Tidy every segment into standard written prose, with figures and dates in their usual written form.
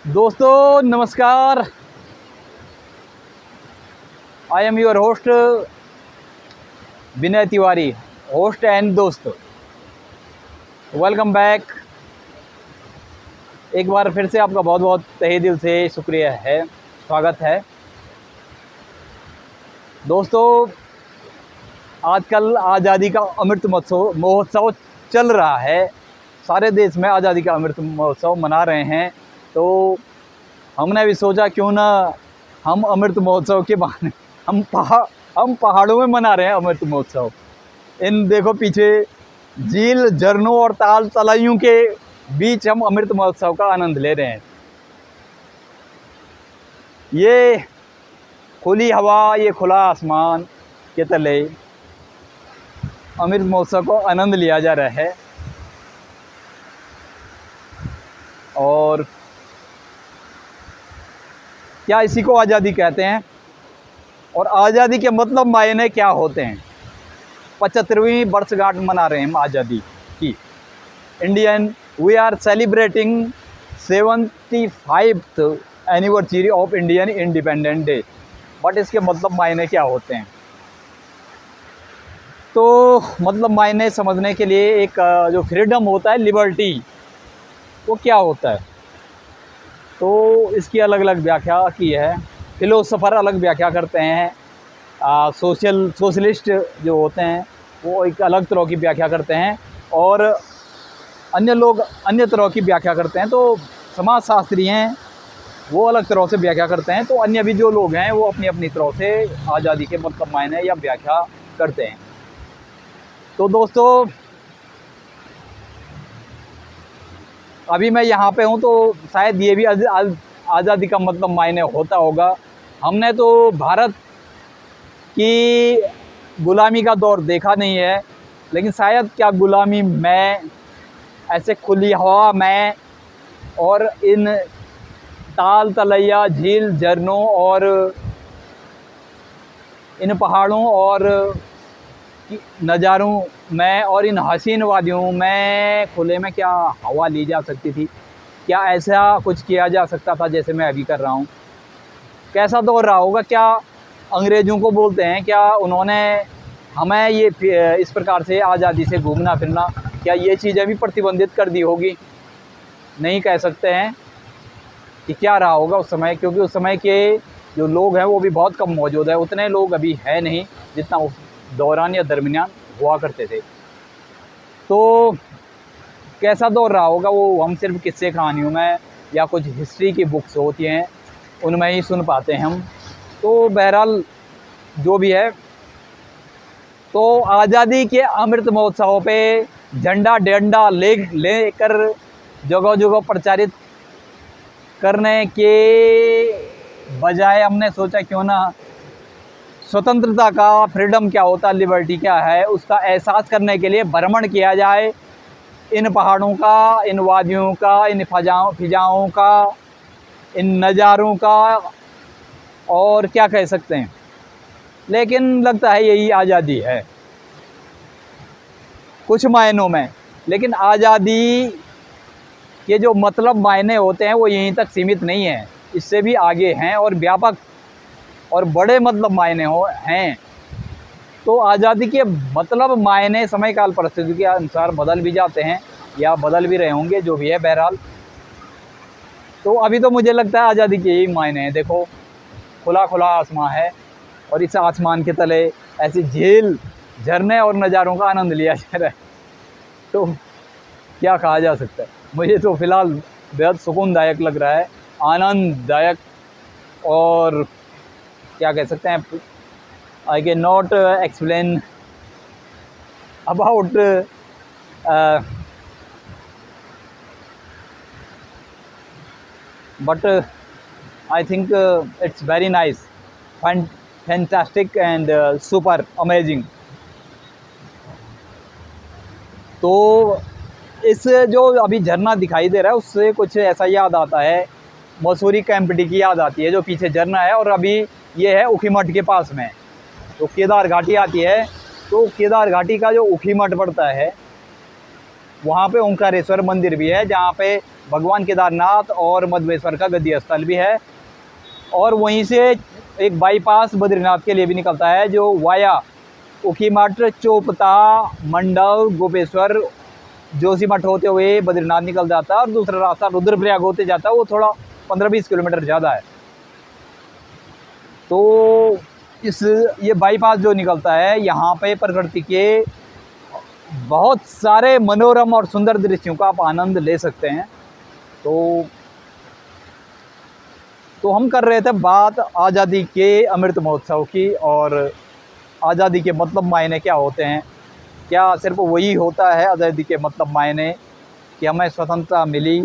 दोस्तों नमस्कार। I am your host Vinay Tiwari, host and दोस्त। Welcome back. एक बार फिर से आपका बहुत बहुत तहे दिल से शुक्रिया है, स्वागत है। दोस्तों आजकल आज़ादी का अमृत महोत्सव चल रहा है। सारे देश में आज़ादी का अमृत महोत्सव मना रहे हैं, तो हमने भी सोचा क्यों ना हम अमृत महोत्सव के बहाने हम पहाड़ों में मना रहे हैं अमृत महोत्सव। इन देखो पीछे झील, झरनों और ताल तलाइयों के बीच हम अमृत महोत्सव का आनंद ले रहे हैं। ये खुली हवा, ये खुला आसमान के तले अमृत महोत्सव को आनंद लिया जा रहा है। और क्या इसी को आज़ादी कहते हैं? और आज़ादी के मतलब मायने क्या होते हैं? 75वीं वर्षगांठ मना रहे हैं हम आज़ादी की। Indian we are celebrating 75th anniversary of Indian independent day. But इसके मतलब मायने क्या होते हैं? तो मतलब मायने समझने के लिए एक जो फ्रीडम होता है, लिबर्टी, वो क्या होता है, तो इसकी अलग अलग व्याख्या की है। फिलोसोफर अलग व्याख्या करते हैं, सोशलिस्ट जो होते हैं वो एक अलग तरह की व्याख्या करते हैं, और अन्य लोग अन्य तरह की व्याख्या करते हैं। तो समाजशास्त्री हैं वो अलग तरह से व्याख्या करते हैं। तो अन्य भी जो लोग हैं वो अपनी अपनी तरह से आज़ादी के मतलब मायने या व्याख्या करते हैं। तो दोस्तों अभी मैं यहाँ पे हूँ, तो शायद ये भी आज़ादी का मतलब मायने होता होगा। हमने तो भारत की गुलामी का दौर देखा नहीं है, लेकिन शायद क्या गुलामी में, ऐसे खुली हवा में और इन ताल तलैया, झील, झरनों और इन पहाड़ों और नज़ारों में और इन हसीन वादियों में खुले में क्या हवा ली जा सकती थी? क्या ऐसा कुछ किया जा सकता था जैसे मैं अभी कर रहा हूँ? कैसा दौर रहा होगा? क्या अंग्रेज़ों को बोलते हैं, क्या उन्होंने हमें ये इस प्रकार से आज़ादी से घूमना फिरना, क्या ये चीज़ें भी प्रतिबंधित कर दी होगी? नहीं कह सकते हैं कि क्या रहा होगा उस समय, क्योंकि उस समय के जो लोग हैं वो भी बहुत कम मौजूद है। उतने लोग अभी है नहीं जितना उस दौरान या दरमियान हुआ करते थे। तो कैसा दौर रहा होगा वो हम सिर्फ किस्से कहानियों में या कुछ हिस्ट्री की बुक्स होती हैं उनमें ही सुन पाते हैं हम। तो बहरहाल जो भी है, तो आज़ादी के अमृत महोत्सव पे झंडा डंडा लेकर जगह जगह प्रचारित करने के बजाय हमने सोचा क्यों ना स्वतंत्रता का, फ्रीडम क्या होता है, लिबर्टी क्या है, उसका एहसास करने के लिए भ्रमण किया जाए इन पहाड़ों का, इन वादियों का, इन फिजाओं का, इन नज़ारों का, और क्या कह सकते हैं। लेकिन लगता है यही आज़ादी है कुछ मायनों में। लेकिन आज़ादी के जो मतलब मायने होते हैं वो यहीं तक सीमित नहीं है, इससे भी आगे हैं और व्यापक और बड़े मतलब मायने हैं। तो आज़ादी के मतलब मायने समय काल परिस्थिति के अनुसार बदल भी जाते हैं या बदल भी रहे होंगे, जो भी है बहरहाल। तो अभी तो मुझे लगता है आज़ादी के यही मायने हैं। देखो खुला खुला आसमान है और इस आसमान के तले ऐसी झील, झरने और नज़ारों का आनंद लिया जा रहा है। तो क्या कहा जा सकता है? मुझे तो फ़िलहाल बेहद सुकूनदायक लग रहा है, आनंददायक, और क्या कह सकते हैं, I can not explain about but I think it's very nice, fantastic and super amazing. तो इस जो अभी झरना दिखाई दे रहा है उससे कुछ ऐसा याद आता है, मसूरी कैंपटी की याद आती है, जो पीछे झरना है। और अभी ये है ऊखीमठ के पास में, तो केदार घाटी आती है। तो केदार घाटी का जो ऊखीमठ पड़ता है वहाँ पे ओंकारेश्वर मंदिर भी है, जहाँ पे भगवान केदारनाथ और मधवेश्वर का गद्दी स्थल भी है। और वहीं से एक बाईपास बद्रीनाथ के लिए भी निकलता है, जो वाया ऊखीमठ, चोपता, मंडल, गोपेश्वर, जोशीमठ होते हुए बद्रीनाथ निकल जाता है। और दूसरा रास्ता रुद्रप्रयाग होते जाता है, वो थोड़ा 15-20 किलोमीटर ज़्यादा है। तो ये बाईपास जो निकलता है, यहाँ पे प्रकृति के बहुत सारे मनोरम और सुंदर दृश्यों का आप आनंद ले सकते हैं। तो हम कर रहे थे बात आज़ादी के अमृत महोत्सव की, और आज़ादी के मतलब मायने क्या होते हैं। क्या सिर्फ वही होता है आज़ादी के मतलब मायने कि हमें स्वतंत्रता मिली,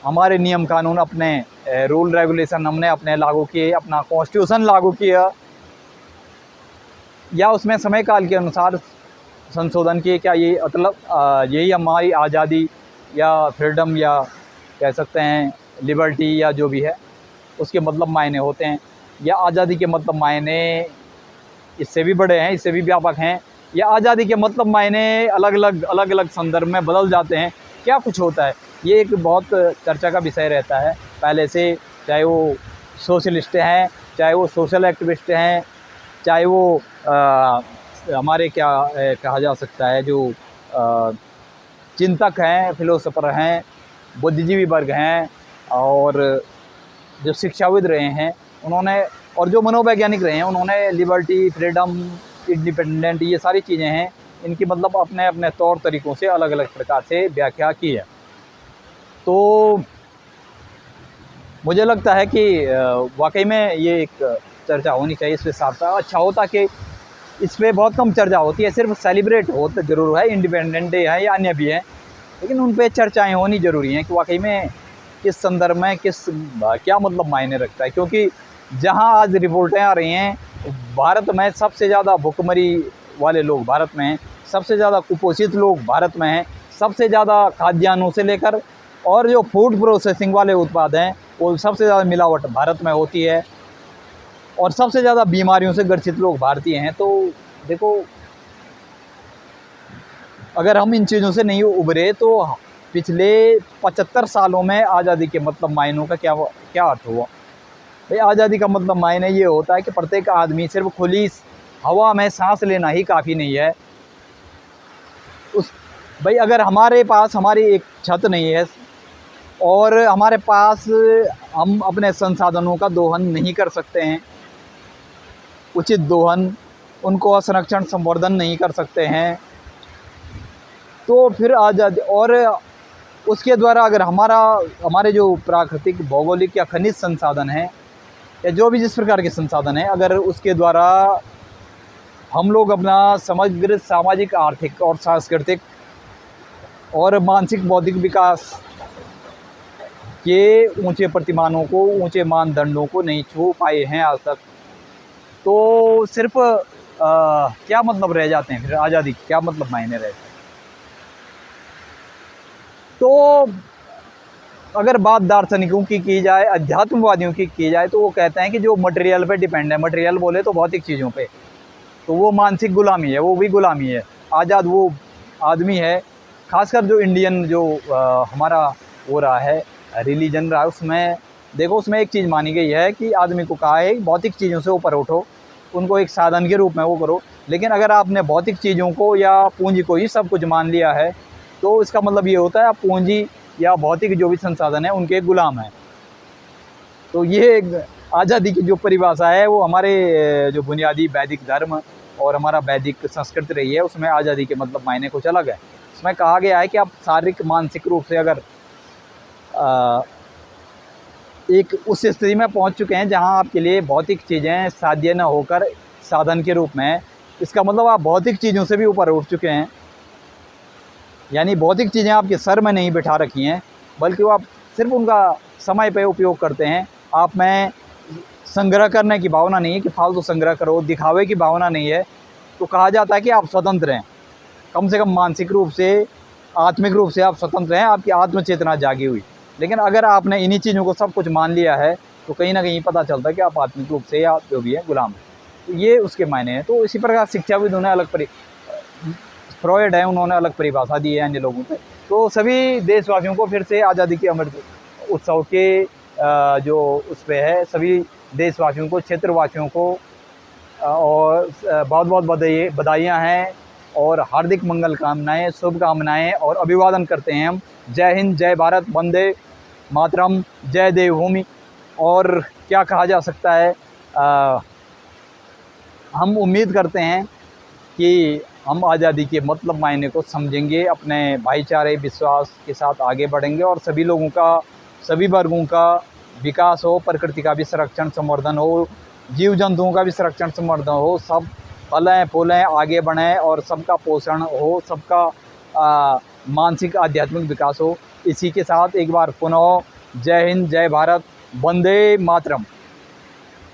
हमारे नियम कानून, अपने रूल रेगुलेशन हमने अपने लागू किए, अपना कॉन्स्टिट्यूशन लागू किया, या उसमें समय काल के अनुसार संशोधन किए? क्या ये मतलब यही हमारी आज़ादी या फ्रीडम या कह सकते हैं लिबर्टी या जो भी है उसके मतलब मायने होते हैं? या आज़ादी के मतलब मायने इससे भी बड़े हैं, इससे भी व्यापक हैं? या आज़ादी के मतलब मायने अलग अलग संदर्भ में बदल जाते हैं? क्या कुछ होता है? ये एक बहुत चर्चा का विषय रहता है पहले से, चाहे वो सोशलिस्ट हैं, चाहे वो सोशल एक्टिविस्ट हैं, चाहे वो हमारे क्या कहा जा सकता है जो चिंतक हैं, फिलोसोफर हैं, बुद्धिजीवी वर्ग हैं, और जो शिक्षाविद रहे हैं उन्होंने, और जो मनोवैज्ञानिक रहे हैं उन्होंने लिबर्टी, फ्रीडम, इंडिपेंडेंट, ये सारी चीज़ें हैं, इनकी मतलब अपने अपने तौर तरीक़ों से अलग अलग प्रकार से व्याख्या की है। तो मुझे लगता है कि वाकई में ये एक चर्चा होनी चाहिए इस पे साथ। अच्छा होता कि इस पर बहुत कम चर्चा होती है, सिर्फ सेलिब्रेट होता ज़रूर है, इंडिपेंडेंट डे है या अन्य भी हैं, लेकिन उन पे चर्चाएँ होनी ज़रूरी हैं कि वाकई में किस संदर्भ में क्या मतलब मायने रखता है। क्योंकि जहां आज रिपोर्टें आ रही हैं, भारत में सबसे ज़्यादा भुखमरी वाले लोग भारत में हैं, सबसे ज़्यादा कुपोषित लोग भारत में हैं, सबसे ज़्यादा खाद्यान्नों से लेकर और जो फूड प्रोसेसिंग वाले उत्पाद हैं वो सबसे ज़्यादा मिलावट भारत में होती है, और सबसे ज़्यादा बीमारियों से ग्रसित लोग भारतीय हैं। तो देखो, अगर हम इन चीज़ों से नहीं उभरे तो पिछले 75 सालों में आज़ादी के मतलब मायनों का क्या अर्थ हुआ? भाई, आज़ादी का मतलब मायने ये होता है कि प्रत्येक आदमी सिर्फ खुली हवा में सांस लेना ही काफ़ी नहीं है। भाई, अगर हमारे पास हमारी एक छत नहीं है और हमारे पास हम अपने संसाधनों का दोहन नहीं कर सकते हैं, उचित दोहन, उनको संरक्षण संवर्धन नहीं कर सकते हैं, तो फिर आज़ादी, और उसके द्वारा अगर हमारे जो प्राकृतिक, भौगोलिक या खनिज संसाधन हैं या जो भी जिस प्रकार के संसाधन हैं, अगर उसके द्वारा हम लोग अपना समग्र सामाजिक, आर्थिक और सांस्कृतिक और मानसिक बौद्धिक विकास के ऊंचे प्रतिमानों को, ऊंचे मानदंडों को नहीं छू पाए हैं आज तक, तो सिर्फ क्या मतलब रह जाते हैं? फिर आज़ादी क्या मतलब मायने रहते हैं? तो अगर बात दार्शनिकों की जाए, अध्यात्मवादियों की जाए, तो वो कहते हैं कि जो मटेरियल पे डिपेंड है, मटेरियल बोले तो भौतिक चीज़ों पे, तो वो मानसिक गुलामी है, वो भी गुलामी है। आज़ाद वो आदमी है, खासकर जो इंडियन जो हमारा हो रहा है, रिलीजन रहा है, उसमें देखो, उसमें एक चीज़ मानी गई है कि आदमी को कहा है भौतिक चीज़ों से ऊपर उठो, उनको एक साधन के रूप में वो करो। लेकिन अगर आपने भौतिक चीज़ों को या पूंजी को ही सब कुछ मान लिया है, तो इसका मतलब ये होता है आप पूंजी या भौतिक जो भी संसाधन है उनके गुलाम हैं। तो ये आज़ादी की जो परिभाषा है वो हमारे जो बुनियादी वैदिक धर्म और हमारा वैदिक संस्कृति रही है, उसमें आज़ादी के मतलब मायने कुछ अलग है। उसमें कहा गया है कि आप शारीरिक, मानसिक रूप से अगर एक उस स्थिति में पहुंच चुके हैं जहां आपके लिए भौतिक चीज़ें साध्य न होकर साधन के रूप में, इसका मतलब आप भौतिक चीज़ों से भी ऊपर उठ चुके हैं। यानी भौतिक चीज़ें आपके सर में नहीं बिठा रखी हैं, बल्कि वो आप सिर्फ उनका समय पे उपयोग करते हैं। आप में संग्रह करने की भावना नहीं है कि फालतू संग्रह करो, दिखावे की भावना नहीं है, तो कहा जाता है कि आप स्वतंत्र हैं। कम से कम मानसिक रूप से, आत्मिक रूप से आप स्वतंत्र हैं, आपकी आत्मचेतना जागी हुई। लेकिन अगर आपने इन्हीं चीज़ों को सब कुछ मान लिया है, तो कहीं ना कहीं पता चलता है कि आप आत्मिक रूप से या जो भी है गुलाम है। तो ये उसके मायने हैं। तो इसी प्रकार शिक्षाविदों ने फ्रॉयड है, उन्होंने अलग परिभाषा दी है अन्य लोगों पे। तो सभी देशवासियों को फिर से आज़ादी के अमृत उत्सव के जो उस पे है, सभी देशवासियों को, क्षेत्रवासियों को और बहुत बहुत बधाइयाँ हैं और हार्दिक मंगल कामनाएँ, शुभकामनाएँ और अभिवादन करते हैं हम। जय हिंद, जय भारत, वंदे मातरम, जय देवभूमि। और क्या कहा जा सकता है, हम उम्मीद करते हैं कि हम आज़ादी के मतलब मायने को समझेंगे, अपने भाईचारे विश्वास के साथ आगे बढ़ेंगे और सभी लोगों का, सभी वर्गों का विकास हो, प्रकृति का भी संरक्षण संवर्धन हो, जीव जंतुओं का भी संरक्षण संवर्धन हो, सब फलें फूलें आगे बढ़ें और सबका पोषण हो, सबका मानसिक आध्यात्मिक विकास हो। इसी के साथ एक बार पुनः जय हिंद, जय भारत, वंदे मातरम।